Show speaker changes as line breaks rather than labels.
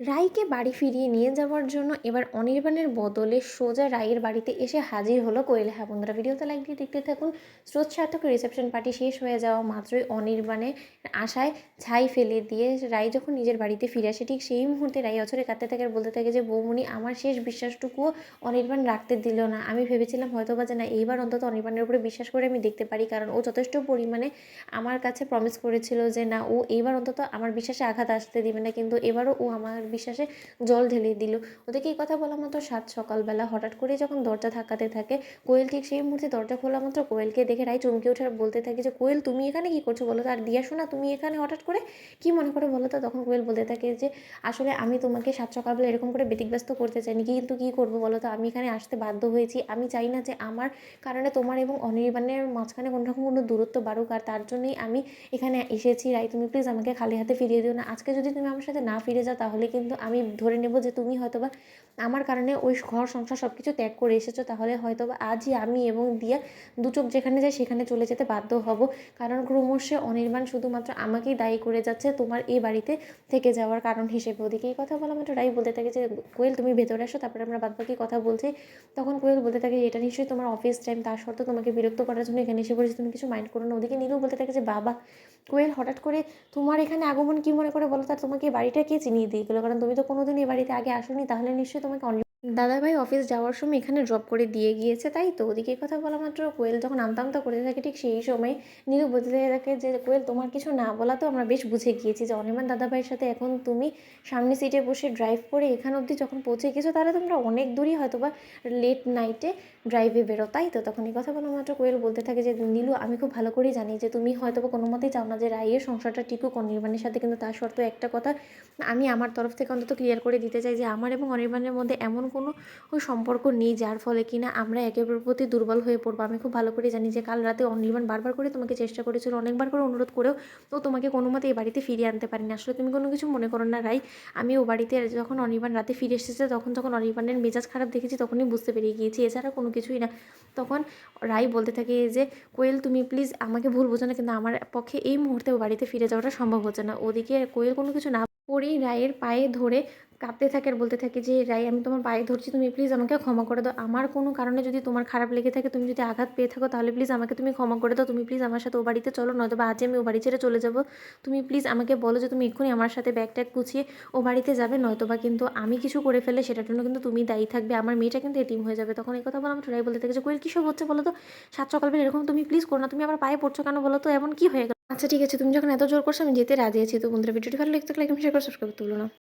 রাইকে বাড়ি ফিরিয়ে নিয়ে যাওয়ার জন্য এবার অনির্বাণের বদলে সোজা রাইয়ের বাড়িতে এসে হাজির হলো কোয়েল। হ্যাঁ বন্ধুরা, ভিডিওতে লাইক দিয়ে দেখতে থাকুন। স্রোত সার্থকের রিসেপশন পার্টি শেষ হয়ে যাওয়া মাত্রই অনির্বাণের আশায় ছাই ফেলে দিয়ে রাই যখন নিজের বাড়িতে ফিরে আসে, ঠিক সেই মুহূর্তে রাই অছরে কাঁদতে থাকে আর বলতে থাকে যে বৌমনি, আমার শেষ বিশ্বাসটুকুও অনির্বাণ রাখতে দিল না। আমি ভেবেছিলাম হয়তো বা যে না, এইবার অন্তত অনির্বাণের উপরে বিশ্বাস করে আমি দেখতে পারি, কারণ ও যথেষ্ট পরিমাণে আমার কাছে প্রমিস করেছিল যে না, ও এইবার অন্তত আমার বিশ্বাসে আঘাত আসতে দিবে না, কিন্তু এবারও ও আমার বিশ্বাসে জল ঢেলে দিল। ওদেরকে এই কথা বলা মাত্র সাত সকালবেলা হঠাৎ করে যখন দরজা ধাক্কাতে থাকে কোয়েল, ঠিক সেই মুহূর্তে দরজা খোলা মাত্র কোয়েলকে দেখে রাই চমকে ওঠে আর বলতে থাকে যে কোয়েল, তুমি এখানে কি করছো বলো তো? আর দিয়া শোনা, তুমি এখানে হঠাৎ করে কি মনে করে বলো তো? তখন কোয়েল বলতে থাকে যে আসলে আমি তোমাকে সাত সকালবেলা এরকম করে ব্যতিব্যস্ত করতে চাইনি, কিন্তু কী করবো বলো তো, আমি এখানে আসতে বাধ্য হয়েছি। আমি চাই না যে আমার কারণে তোমার এবং অনির্বাণের মাঝখানে কোনো রকম কোনো দূরত্ব বাড়ুক, আর তার জন্যই আমি এখানে এসেছি। রাই, তুমি প্লিজ আমাকে খালি হাতে ফিরিয়ে দিও না। আজকে যদি তুমি আমার সাথে না ফিরে যাও তাহলে কিন্তু আমি ধরে নেব যে তুমি হয়তোবা আমার কারণে ওই ঘর সংসার সব কিছু ত্যাগ করে এসেছো। তাহলে হয়তোবা আজই আমি এবং দিয়া দু চোখ যেখানে যায় সেখানে চলে যেতে বাধ্য হব, কারণ ক্রমশ অনির্বাণ শুধুমাত্র আমাকেই দায়ী করে যাচ্ছে তোমার এই বাড়িতে থেকে যাওয়ার কারণ হিসেবে। ওদিকে এই কথা বলা মাত্র রাই বলতে থাকে যে কোয়েল, তুমি ভেতরে আসো, তারপরে আমরা বাদবাকি কথা বলছি। তখন কোয়েল বলতে থাকে এটা নিশ্চয়ই তোমার অফিস টাইম, তার সত্ত্বেও তোমাকে বিরক্ত করার জন্য এখানে এসে পড়েছি, তুমি কিছু মাইন্ড করো না। ওদিকে নীলু বলতে থাকে যে বাবা কোয়েল, হঠাৎ করে তোমার এখানে আগমন কি মনে করে বলো? তার তোমাকে এই বাড়িটা কে চিনিয়ে দিয়ে গেলো? কারণ তুমি তো কোনোদিন এই বাড়িতে আগে আসোনি, তাহলে নিশ্চয়ই তোমাকে দাদাভাই অফিস যাওয়ার সময় এখানে ড্রপ করে দিয়ে গিয়েছে, তাই তো? ওদিকে কথা বলা মাত্র কোয়েল যখন আমতা আমতা করতে থাকে, ঠিক সেই সময় নীলু বলতে থাকে যে কোয়েল, তোমার কিছু না বলা তো আমরা বেশ বুঝে গিয়েছি যে অনির্বাণ দাদাভাইয়ের সাথে এখন তুমি সামনে সিটে বসে ড্রাইভ করে এখান অবধি যখন পৌঁছে গেছো, তাহলে তোমরা অনেক দূরই হয়তো বা লেট নাইটে ড্রাইভে বেরো, তাই তো? তখন এই কথা বলা মাত্র কোয়েল বলতে থাকে যে নীলু, আমি খুব ভালো করেই জানি যে তুমি হয়তো বা কোনো মতেই চাও না যে রাইয়ের সংসারটা টিকুক অনির্বাণের সাথে, কিন্তু তার সত্ত্বেও একটা কথা আমি আমার তরফ থেকে অন্তত ক্লিয়ার করে দিতে চাই যে আমার এবং অনির্বাণের মধ্যে এমন কোনো সম্পর্ক নেই যার ফলে কিনা আমরা একে অপরের প্রতি দুর্বল হয়ে পড়বো। আমি খুব ভালো করে জানি যে কাল রাতে অনির্বাণ বারবার করে তোমাকে চেষ্টা করেছিল, অনেকবার করে অনুরোধ করেও তো তোমাকে কোনো মতে এই বাড়িতে ফিরিয়ে আনতে পারিনি। আসলে তুমি কোনো কিছু মনে করো না রাই, আমি ও বাড়িতে যখন অনির্বাণ রাতে ফিরে এসেছে যখন অনির্বাণের মেজাজ খারাপ দেখেছি তখনই বুঝতে পেরে গিয়েছি, এছাড়া কোনো কিছুই না। তখন রাই বলতে থাকে যে কোয়েল, তুমি প্লিজ আমাকে ভুল বোঝো না, কিন্তু আমার পক্ষে এই মুহূর্তে ও বাড়িতে ফিরে যাওয়াটা সম্ভব হচ্ছে না। ওদিকে কোয়েল কোনো কিছু না করেই রায়ের পায়ে ধরে কাঁদতে থাকে আর বলতে থাকে যে রাই, আমি তোমার পায়ে ধরছি, তুমি প্লিজ আমাকে ক্ষমা করে দাও। আমার কোনো কারণে যদি তোমার খারাপ লেগে থাকে, তুমি যদি আঘাত পেয়ে থাকো, তাহলে প্লিজ আমাকে তুমি ক্ষমা করে দাও। তুমি প্লিজ আমার সাথে ও বাড়িতে চলো, নয়তো বা আজ আমি ও বাড়ি ছেড়ে চলে যাব। তুমি প্লিজ আমাকে বলো যে তুমি এক্ষুনি আমার সাথে ব্যাগ ট্যাগ গুছিয়ে ও বাড়িতে যাবে, নয়তো বা কিন্তু আমি কিছু করে ফেলে সেটার জন্য কিন্তু তুমি দায়ী থাকবে, আমার মেয়েটা কিন্তু এতিম হয়ে যাবে। তখন এই কথা বলে আমার রাই বলতে থাকে যে কোয়েল, কী সব হচ্ছে বলো তো? সাত সকালবেলা এরকম তুমি প্লিজ করো না, তুমি আমার পায়ে পড়ছো কেন বলো তো? এমন কি হয়ে গেল? আচ্ছা ঠিক আছে, তুমি যখন এত জোর করছো আমি যেতে রাজি আছি। তো বন্ধুরা, ভিডিওটি ভালো লাগতে লাইক শেয়ার করে সাবস্ক্রাইব করতে ভুলো না।